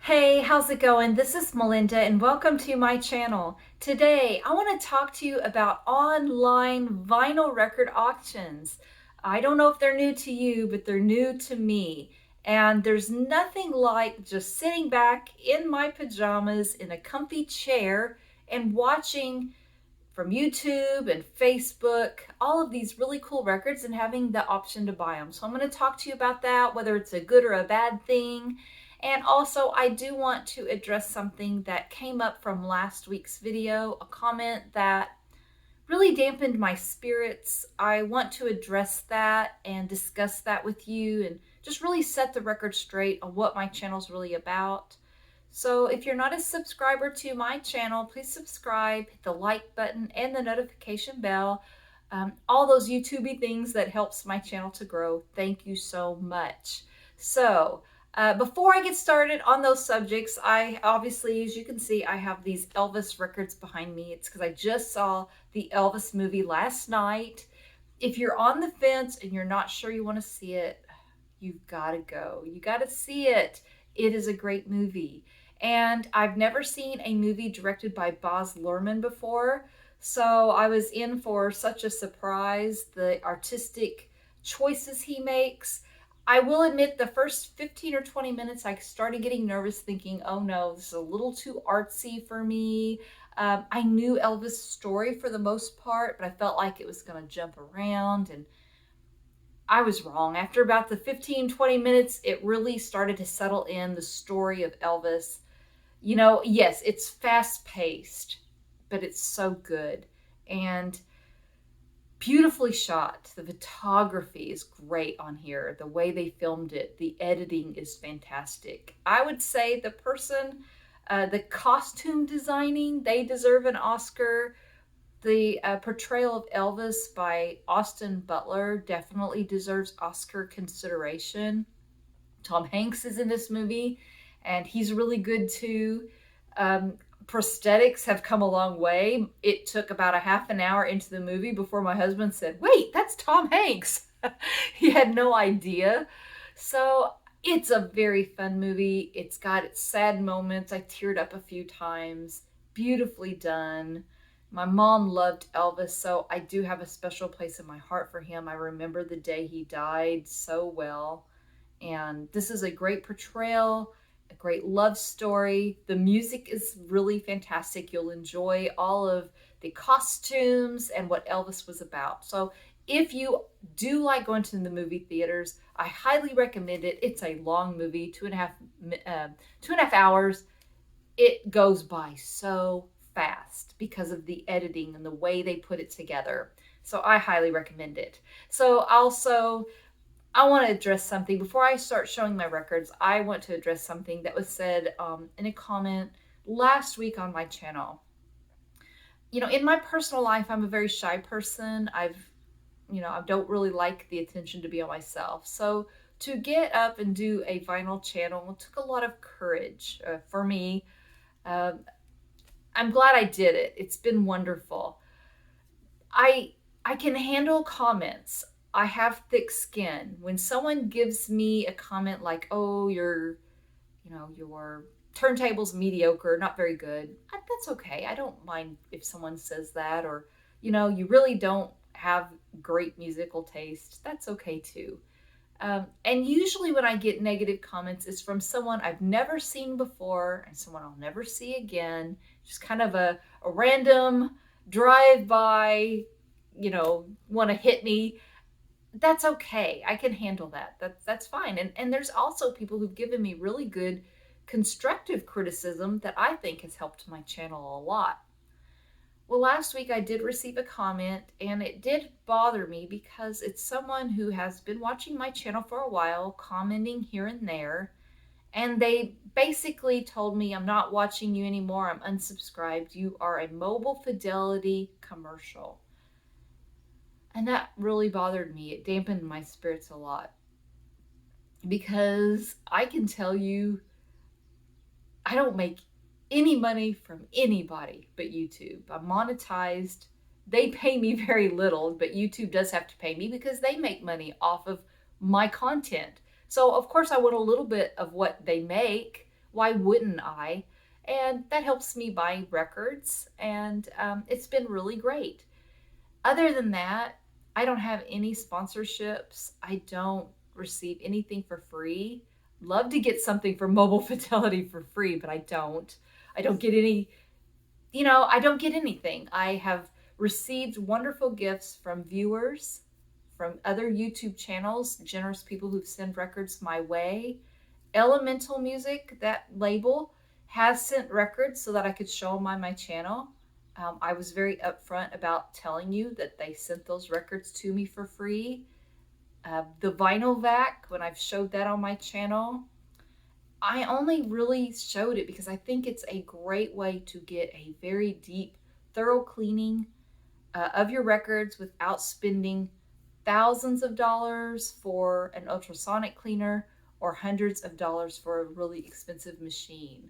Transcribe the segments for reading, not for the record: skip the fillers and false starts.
Hey, how's it going? This is Melinda and welcome to my channel. Today, I want to talk to you about online vinyl record auctions. I don't know if they're new to you, but they're new to me. And there's nothing like just sitting back in my pajamas in a comfy chair and watching from YouTube and Facebook, all of these really cool records and having the option to buy them. So I'm going to talk to you about that, whether it's a good or a bad thing. And also, I do want to address something that came up from last week's video, a comment that really dampened my spirits. I want to address that and discuss that with you and just really set the record straight on what my channel is really about. So if you're not a subscriber to my channel, please subscribe, hit the like button and the notification bell. All those YouTubey things that helps my channel to grow. Thank you so much. So before I get started on those subjects, I obviously, as you can see, I have these Elvis records behind me. It's because I just saw the Elvis movie last night. If you're on the fence and you're not sure you want to see it, you've got to go. You got to see it. It is a great movie. And I've never seen a movie directed by Baz Luhrmann before, so I was in for such a surprise, the artistic choices he makes. I will admit the first 15 or 20 minutes I started getting nervous thinking, oh no, this is a little too artsy for me. I knew Elvis' story for the most part, but I felt like it was going to jump around, and I was wrong. After about the 15, 20 minutes, it really started to settle in the story of Elvis. You know, yes, it's fast paced, but it's so good and beautifully shot. The photography is great on here. The way they filmed it, the editing is fantastic. I would say the costume designing, they deserve an Oscar. The portrayal of Elvis by Austin Butler definitely deserves Oscar consideration. Tom Hanks is in this movie, and he's really good too. Prosthetics have come a long way. It took about a half an hour into the movie before my husband said, "Wait, that's Tom Hanks." He had no idea. So it's a very fun movie. It's got its sad moments. I teared up a few times. Beautifully done. My mom loved Elvis, so I do have a special place in my heart for him. I remember the day he died so well. And this is a great portrayal, a great love story. The music is really fantastic. You'll enjoy all of the costumes and what Elvis was about. So if you do like going to the movie theaters, I highly recommend it. It's a long movie, 2.5 hours. It goes by so fast because of the editing and the way they put it together. So I highly recommend it. So also, I want to address something. Before I start showing my records, I want to address something that was said in a comment last week on my channel. You know, in my personal life, I'm a very shy person. I don't really like the attention to be on myself. So to get up and do a vinyl channel took a lot of courage for me. I'm glad I did it. It's been wonderful. I can handle comments. I have thick skin. When someone gives me a comment like, "Oh, your turntable's mediocre, not very good," that's okay. I don't mind if someone says that, or you really don't have great musical taste. That's okay too. And usually when I get negative comments, it's from someone I've never seen before and someone I'll never see again. Just kind of a random drive-by, want to hit me. That's okay. I can handle that. That's fine. And there's also people who've given me really good constructive criticism that I think has helped my channel a lot. Well, last week I did receive a comment, and it did bother me because it's someone who has been watching my channel for a while, commenting here and there, and they basically told me, "I'm not watching you anymore. I'm unsubscribed. You are a mobile fidelity commercial." And that really bothered me. It dampened my spirits a lot because I can tell you I don't make any money from anybody but YouTube. I'm monetized. They pay me very little, but YouTube does have to pay me because they make money off of my content. So of course I want a little bit of what they make why wouldn't I? And that helps me buy records, and it's been really great. Other than that, I don't have any sponsorships. I don't receive anything for free. Love to get something for Mobile Fidelity for free, but I don't. I don't get any, I don't get anything. I have received wonderful gifts from viewers, from other YouTube channels, generous people who send records my way. Elemental Music, that label, has sent records so that I could show them on my channel. I was very upfront about telling you that they sent those records to me for free. The Vinyl Vac, when I've showed that on my channel, I only really showed it because I think it's a great way to get a very deep, thorough cleaning of your records without spending thousands of dollars for an ultrasonic cleaner or hundreds of dollars for a really expensive machine.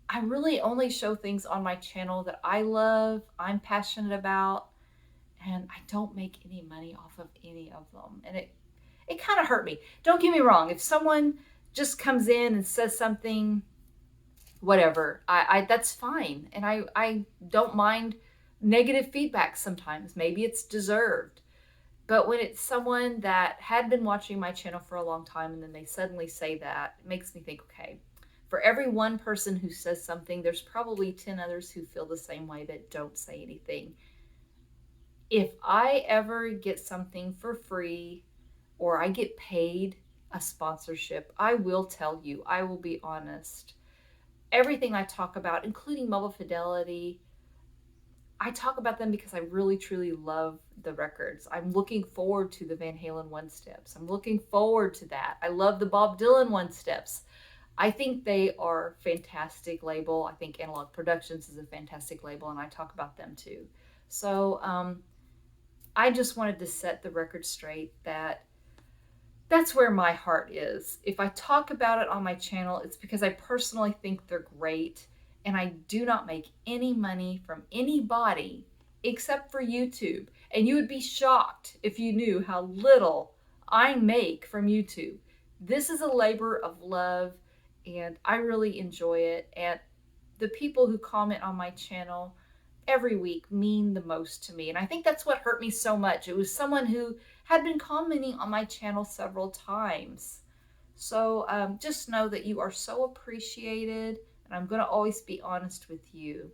I really only show things on my channel that I love, I'm passionate about, and I don't make any money off of any of them. And it kind of hurt me. Don't get me wrong. If someone just comes in and says something, whatever, I that's fine. And I don't mind negative feedback sometimes. Maybe it's deserved. But when it's someone that had been watching my channel for a long time and then they suddenly say that, it makes me think, okay, for every one person who says something, there's probably 10 others who feel the same way that don't say anything. If I ever get something for free or I get paid a sponsorship, I will tell you, I will be honest. Everything I talk about, including Mobile Fidelity, I talk about them because I really truly love the records. I'm looking forward to the Van Halen one steps. I'm looking forward to that. I love the Bob Dylan one steps. I think they are fantastic label. I think Analog Productions is a fantastic label, and I talk about them too. So I just wanted to set the record straight that that's where my heart is. If I talk about it on my channel, it's because I personally think they're great, and I do not make any money from anybody except for YouTube. And you would be shocked if you knew how little I make from YouTube. This is a labor of love, and I really enjoy it. And the people who comment on my channel every week mean the most to me. And I think that's what hurt me so much. It was someone who had been commenting on my channel several times. So just know that you are so appreciated, and I'm going to always be honest with you.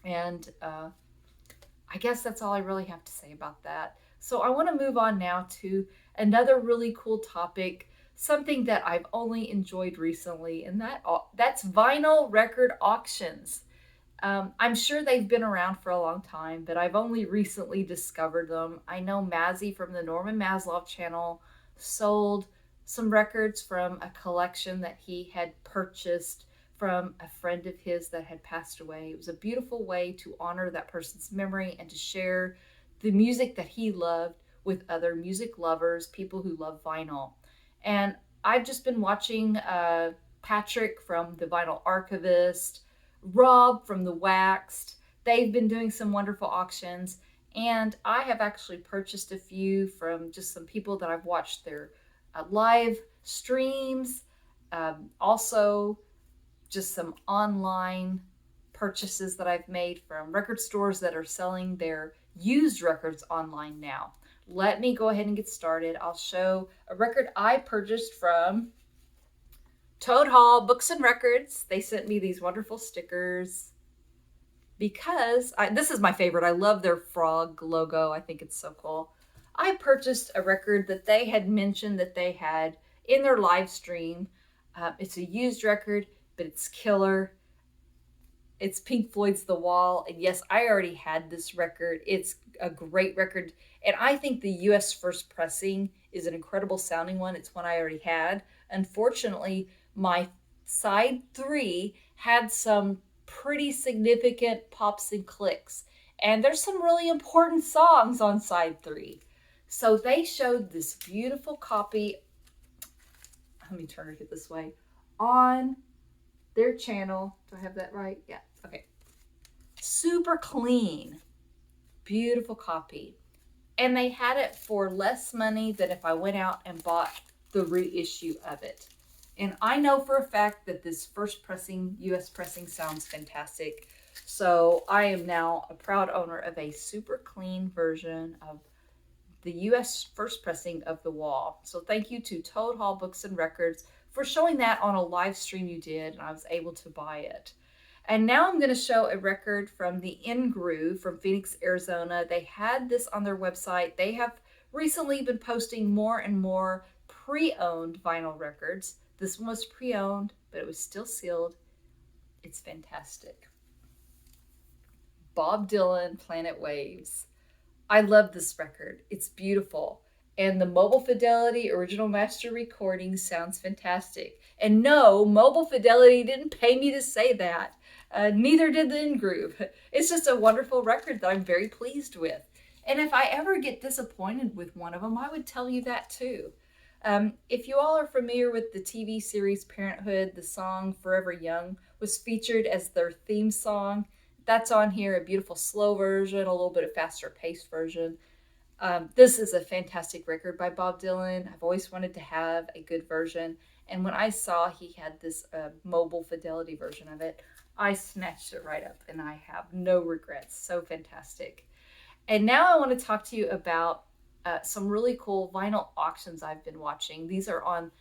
And I guess that's all I really have to say about that. So I want to move on now to another really cool topic, something that I've only enjoyed recently, and that's vinyl record auctions. I'm sure they've been around for a long time, but I've only recently discovered them. I know Mazzy from the Norman Maslov channel sold some records from a collection that he had purchased from a friend of his that had passed away. It was a beautiful way to honor that person's memory and to share the music that he loved with other music lovers, people who love vinyl. And I've just been watching Patrick from the Vinyl Archivist, Rob from the Waxed. They've been doing some wonderful auctions, and I have actually purchased a few from just some people that I've watched their live streams. Also, just some online purchases that I've made from record stores that are selling their used records online now. Let me go ahead and get started. I'll show a record I purchased from Toad Hall Books and Records. They sent me these wonderful stickers because this is my favorite. I love their frog logo. I think it's so cool. I purchased a record that they had mentioned that they had in their live stream. It's a used record, but it's killer. It's Pink Floyd's The Wall. And yes, I already had this record. It's a great record. And I think the US first pressing is an incredible sounding one. It's one I already had. Unfortunately, my side 3 had some pretty significant pops and clicks. And there's some really important songs on side 3. So they showed this beautiful copy. Let me turn it this way. On their channel. Do I have that right? Yeah. Okay. Super clean. Beautiful copy. And they had it for less money than if I went out and bought the reissue of it. And I know for a fact that this first pressing, US pressing, sounds fantastic. So I am now a proud owner of a super clean version of the US first pressing of The Wall. So thank you to Toad Hall Books and Records for showing that on a live stream you did, and I was able to buy it. And now I'm going to show a record from the In Groove from Phoenix, Arizona. They had this on their website. They have recently been posting more and more pre-owned vinyl records. This one was pre-owned, but it was still sealed. It's fantastic. Bob Dylan, Planet Waves. I love this record. It's beautiful. And the Mobile Fidelity original master recording sounds fantastic. And no, Mobile Fidelity didn't pay me to say that. Neither did the In Groove. It's just a wonderful record that I'm very pleased with. And if I ever get disappointed with one of them, I would tell you that too. If you all are familiar with the TV series Parenthood, the song Forever Young was featured as their theme song. That's on here, a beautiful slow version, a little bit of faster paced version. This is a fantastic record by Bob Dylan. I've always wanted to have a good version. And when I saw he had this Mobile Fidelity version of it, I snatched it right up and I have no regrets. So fantastic. And now I want to talk to you about some really cool vinyl auctions I've been watching. These are on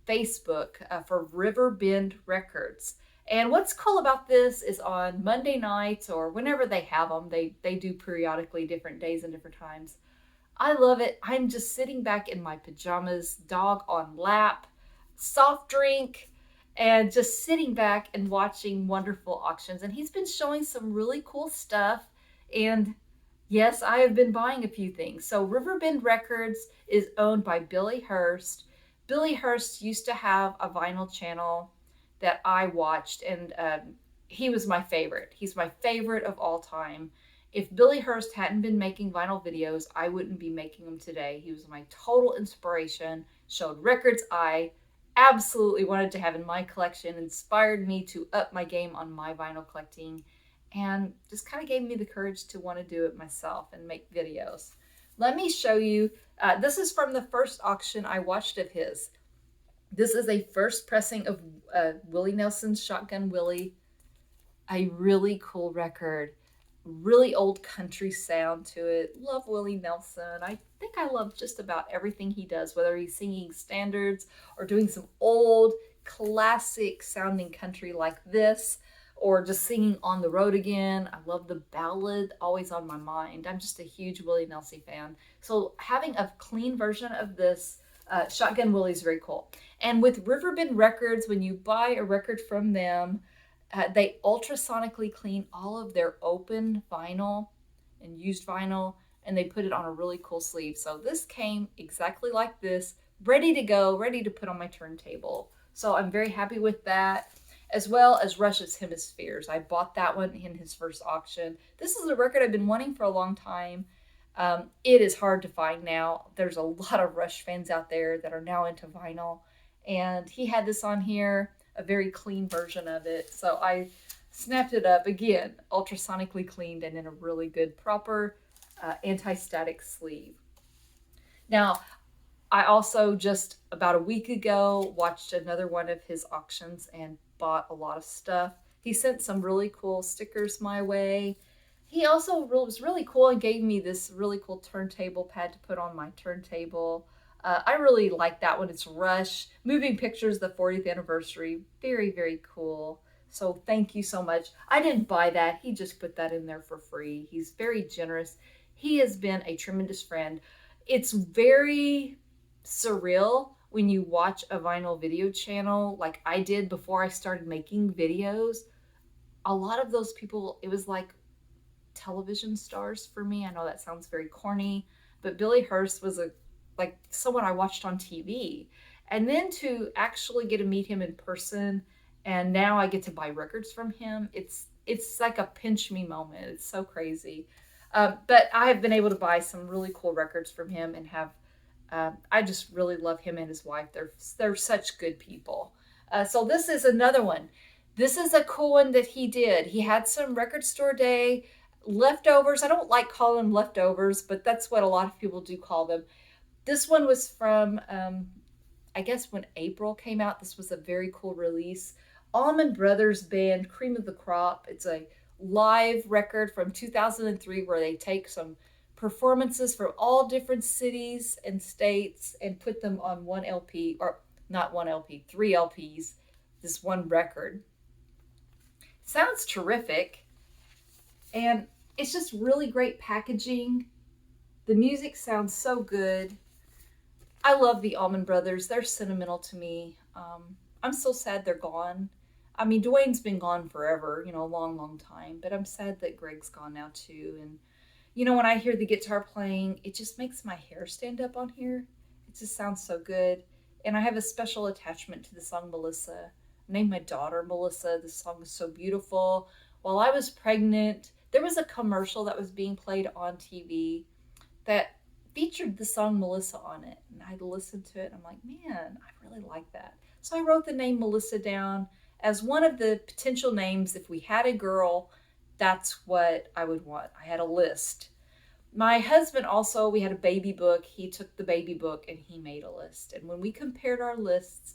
Facebook for Riverbend Records. And what's cool about this is on Monday nights or whenever they have them, they do periodically different days and different times. I love it. I'm just sitting back in my pajamas, dog on lap, soft drink, and just sitting back and watching wonderful auctions. And he's been showing some really cool stuff. And yes, I have been buying a few things. So Riverbend Records is owned by Billy Hurst. Billy Hurst used to have a vinyl channel that I watched, and he was my favorite. He's my favorite of all time. If Billy Hurst hadn't been making vinyl videos, I wouldn't be making them today. He was my total inspiration, showed records I absolutely wanted to have in my collection, inspired me to up my game on my vinyl collecting, and just kind of gave me the courage to want to do it myself and make videos. Let me show you. This is from the first auction I watched of his. This is a first pressing of Willie Nelson's Shotgun Willie. A really cool record. Really old country sound to it. Love Willie Nelson. I think I love just about everything he does, whether he's singing standards or doing some old classic sounding country like this, or just singing On the Road Again. I love the ballad, always on my mind. I'm just a huge Willie Nelson fan. So having a clean version of this Shotgun Willie is very cool. And with Riverbend Records, when you buy a record from them, they ultrasonically clean all of their open vinyl and used vinyl, and they put it on a really cool sleeve. So this came exactly like this, ready to go, ready to put on my turntable. So I'm very happy with that, as well as Rush's Hemispheres. I bought that one in his first auction. This is a record I've been wanting for a long time. It is hard to find now. There's a lot of Rush fans out there that are now into vinyl, and he had this on here, a very clean version of it. So I snapped it up again, ultrasonically cleaned and in a really good, proper anti-static sleeve. Now, I also just about a week ago watched another one of his auctions and bought a lot of stuff. He sent some really cool stickers my way. He also was really cool and gave me this really cool turntable pad to put on my turntable. I really like that one. It's Rush. Moving Pictures, the 40th anniversary. Very, very cool. So thank you so much. I didn't buy that. He just put that in there for free. He's very generous. He has been a tremendous friend. It's very surreal when you watch a vinyl video channel like I did before I started making videos. A lot of those people, it was like television stars for me. I know that sounds very corny, but Billy Hurst was like someone I watched on TV. And then to actually get to meet him in person, and now I get to buy records from him, it's like a pinch me moment. It's so crazy. But I have been able to buy some really cool records from him and have I just really love him and his wife. They're such good people. So this is another one. This is a cool one that he did. He had some record store day leftovers. I don't like calling them leftovers, but that's what a lot of people do call them. This one was from I guess when April came out, this was a very cool release. Almond Brothers band, Cream of the Crop. It's a live record from 2003 where they take some performances from all different cities and states and put them on one LP, or not one LP, three LPs, this one record. Sounds terrific, and it's just really great packaging. The music sounds so good. I love the Almond Brothers. They're sentimental to me. I'm so sad they're gone. I mean, Dwayne's been gone forever, a long, long time, but I'm sad that Greg's gone now too. And, when I hear the guitar playing, it just makes my hair stand up on here. It just sounds so good. And I have a special attachment to the song Melissa. I named my daughter Melissa. This song is so beautiful. While I was pregnant, there was a commercial that was being played on TV that featured the song Melissa on it. And I listened to it and I'm like, man, I really like that. So I wrote the name Melissa down as one of the potential names. If we had a girl, that's what I would want. I had a list. My husband also, we had a baby book. He took the baby book and he made a list. And when we compared our lists,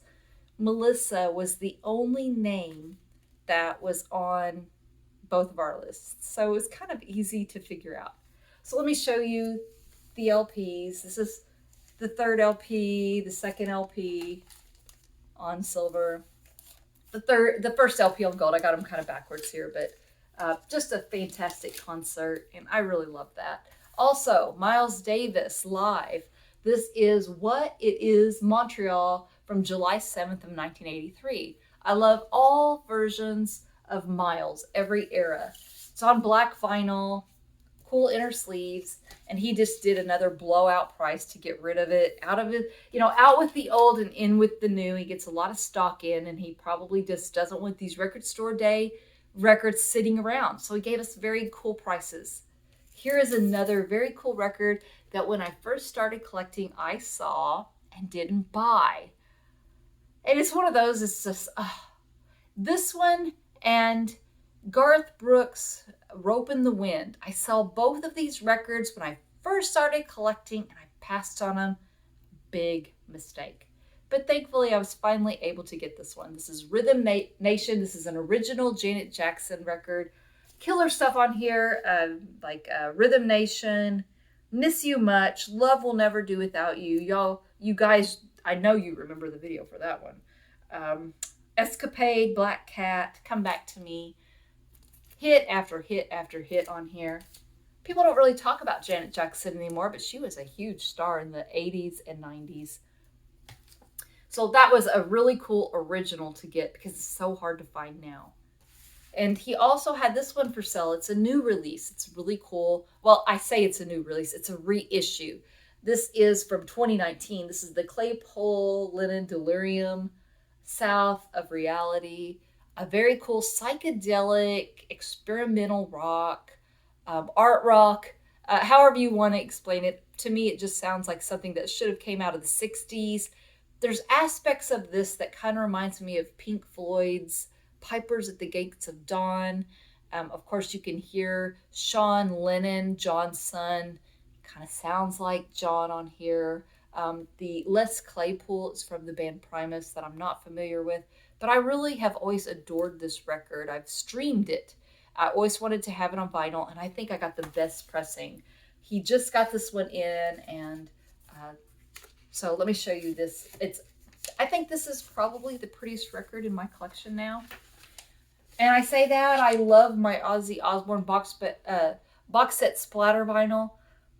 Melissa was the only name that was on both of our lists. So it was kind of easy to figure out. So let me show you the LPs. This is the third LP, the second LP on silver, the first LP on gold. I got them kind of backwards here, but just a fantastic concert, and I really love that. Also, Miles Davis live. This is What It Is Montreal from July 7th of 1983. I love all versions of Miles, every era. It's on black vinyl, cool inner sleeves, and he just did another blowout price to get rid of it, out with the old and in with the new. He gets a lot of stock in, and he probably just doesn't want these record store day records sitting around. So he gave us very cool prices. Here is another very cool record that when I first started collecting, I saw and didn't buy. And it's one of those, it's just, this one and Garth Brooks' Rope in the Wind. I saw both of these records when I first started collecting and I passed on them. Big mistake. But thankfully I was finally able to get this one. This is Rhythm Nation. This is an original Janet Jackson record. Killer stuff on here, like Rhythm Nation, Miss You Much, Love Will Never Do Without You. You guys, I know you remember the video for that one. Escapade, Black Cat, Come Back to Me. Hit after hit after hit on here. People don't really talk about Janet Jackson anymore, but she was a huge star in the 80s and 90s. So that was a really cool original to get because it's so hard to find now. And he also had this one for sale. It's a new release. It's really cool. Well, I say it's a new release. It's a reissue. This is from 2019. This is the Claypole Linen Delirium, South of Reality. A very cool psychedelic, experimental rock, art rock, however you want to explain it. To me, it just sounds like something that should have came out of the 60s. There's aspects of this that kind of reminds me of Pink Floyd's Pipers at the Gates of Dawn. Of course, you can hear Sean Lennon, John's son. Kind of sounds like John on here. The Les Claypool is from the band Primus that I'm not familiar with, but I really have always adored this record. I've streamed it. I always wanted to have it on vinyl, and I think I got the best pressing. He just got this one in, and so let me show you this. I think this is probably the prettiest record in my collection now. And I say that, I love my Ozzy Osbourne box set splatter vinyl,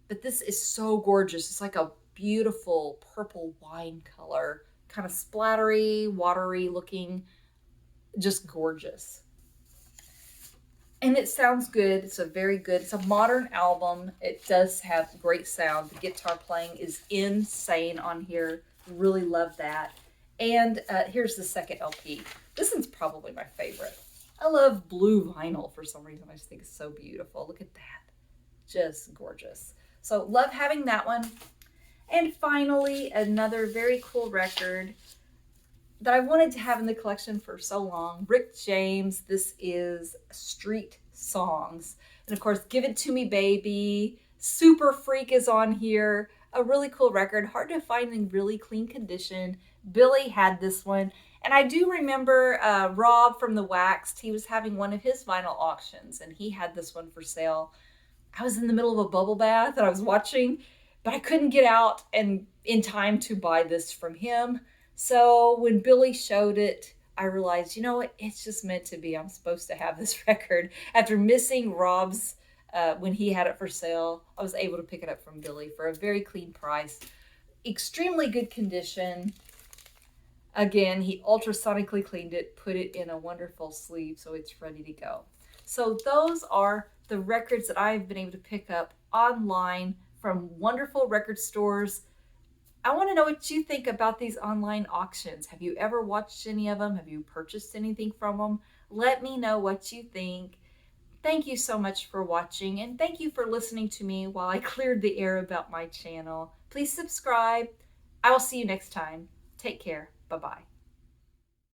but this is so gorgeous. It's like a beautiful purple wine color, kind of splattery, watery looking, just gorgeous. And it sounds good. It's a modern album. It does have great sound. The guitar playing is insane on here. Really love that. And here's the second LP. This one's probably my favorite. I love blue vinyl for some reason. I just think it's so beautiful. Look at that. Just gorgeous. So love having that one. And finally, another very cool record that I wanted to have in the collection for so long. Rick James. This is Street Songs. And of course, Give It To Me Baby. Super Freak is on here. a really cool record, hard to find in really clean condition. Billy had this one. And I do remember Rob from the Waxed, he was having one of his vinyl auctions and he had this one for sale. I was in the middle of a bubble bath and I was watching, but I couldn't get out and in time to buy this from him. So when Billy showed it, I realized, you know what, it's just meant to be. I'm supposed to have this record. After missing Rob's when he had it for sale, I was able to pick it up from Billy for a very clean price. Extremely good condition. Again, he ultrasonically cleaned it, put it in a wonderful sleeve so it's ready to go. So those are the records that I've been able to pick up online from wonderful record stores. I want to know what you think about these online auctions. Have you ever watched any of them? Have you purchased anything from them? Let me know what you think. Thank you so much for watching, and thank you for listening to me while I cleared the air about my channel. Please subscribe. I will see you next time. Take care. Bye-bye.